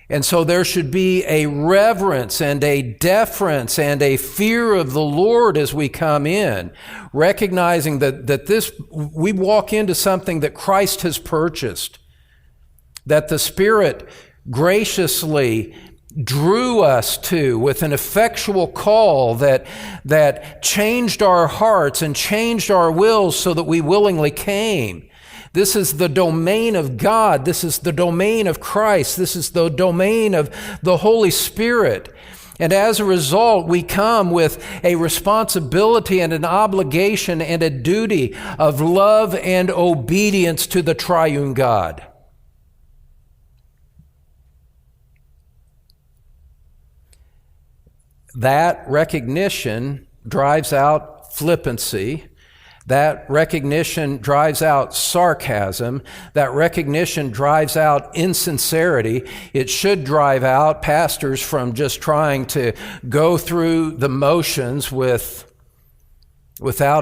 And so there should be a reverence and a deference and a fear of the Lord as we come in, recognizing that we walk into something that Christ has purchased, that the Spirit graciously drew us to with an effectual call that changed our hearts and changed our wills so that we willingly came. This is the domain of God. This is the domain of Christ. This is the domain of the Holy Spirit. And as a result, we come with a responsibility and an obligation and a duty of love and obedience to the triune God. That recognition drives out flippancy. That recognition drives out sarcasm. That recognition drives out insincerity. It should drive out pastors from just trying to go through the motions without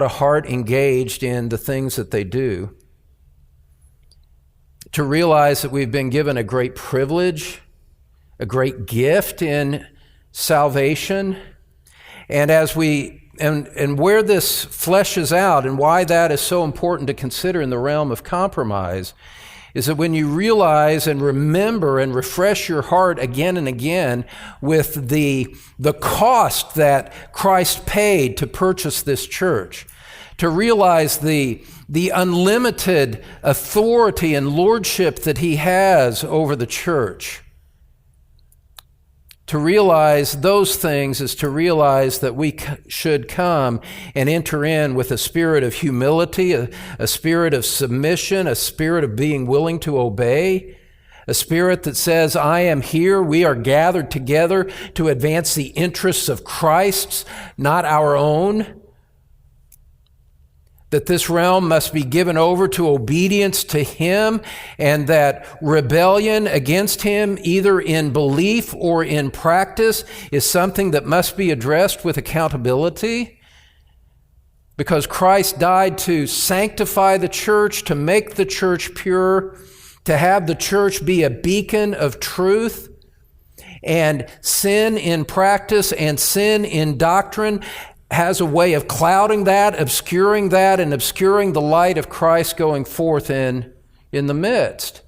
a heart engaged in the things that they do. To realize that we've been given a great privilege, a great gift in salvation, and as we And where this fleshes out and why that is so important to consider in the realm of compromise is that when you realize and remember and refresh your heart again and again with the cost that Christ paid to purchase this church, to realize the unlimited authority and lordship that he has over the church, to realize those things is to realize that we should come and enter in with a spirit of humility, a spirit of submission, a spirit of being willing to obey, a spirit that says, I am here, we are gathered together to advance the interests of Christ, not our own. That this realm must be given over to obedience to him, and that rebellion against him, either in belief or in practice, is something that must be addressed with accountability. Because Christ died to sanctify the church, to make the church pure, to have the church be a beacon of truth. And sin in practice and sin in doctrine has a way of clouding that, obscuring that, and obscuring the light of Christ going forth in the midst.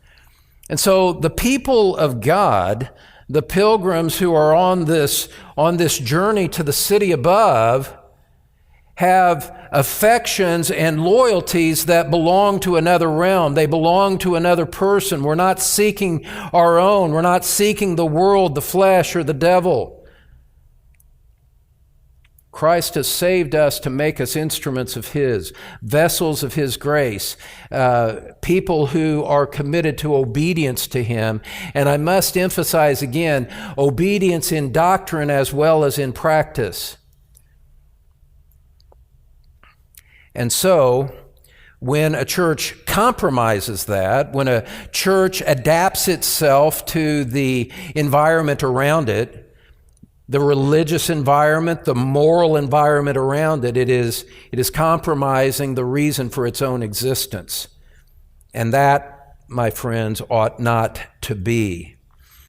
And so the people of God, the pilgrims who are on this journey to the city above, have affections and loyalties that belong to another realm. They belong to another person. We're not seeking our own. We're not seeking the world, the flesh, or the devil. Christ has saved us to make us instruments of his, vessels of his grace, people who are committed to obedience to him. And I must emphasize again, obedience in doctrine as well as in practice. And so, when a church compromises that, when a church adapts itself to the environment around it, the religious environment, the moral environment around it, it is compromising the reason for its own existence. And that, my friends, ought not to be.